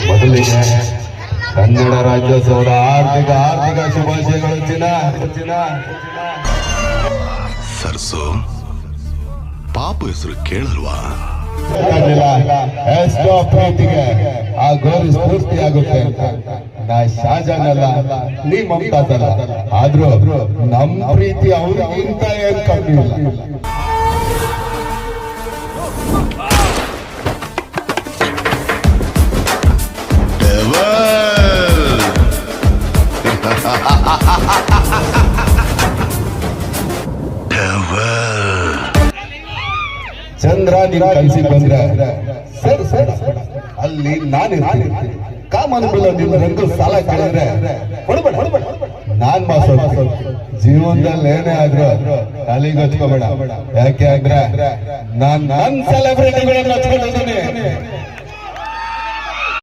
ಮೊದಲಿಗೆ ಕನ್ನಡ ರಾಜ್ಯೋತ್ಸವದ ಆರ್ಥಿಕ ಶುಭಾಶಯಗಳು ಚಿನ್ನ. ಸರ್ಸು ಪಾಪ ಹೆಸರು ಕೇಳಲ್ವಾ? ಎಷ್ಟೋ ಪ್ರೀತಿಗೆ ಆ ಗೋರಿ ಸ್ಫೂರ್ತಿ ಆಗುತ್ತೆ ಅಂತ. ನಾ ಶಾಜಾನ್ ಅಲ್ಲ, ನೀ ಮಮತಾಜ್ ಅಲ್ಲ, ಆದ್ರೂ ನಮ್ ಪ್ರೀತಿ ಅವ್ರಿಗಿಂತ ಏನ್ ಕಮ್ಮಿ ಇಲ್ಲ. ಚಂದ್ರ ನೀನ್ ಕನ್ಸಿಗೆ ಬಂದ್ರೆ ಸರ್ ಅಲ್ಲಿ ನಾನಿರ್ತೀನಿ. ಕಾಮನ್ ಬಿಲ್ ನಿಮ್ ರಂಗು ಸಾಲ ಕೇಳಿದ್ರೆ ನಾನ್ ಮಾಸ ಜೀವನದಲ್ಲಿ ಏನೇ ಆದ್ರೂ ಅಲ್ಲಿಗೆ ಹಚ್ಕೋಬೇಡ. ಯಾಕೆ ಅಂದ್ರೆ ನಾನ್ ನನ್ ಸೆಲೆಬ್ರಿಟಿಗಳನ್ನ ಹಚ್ಕೊಂಡಿದ್ದೀನಿ.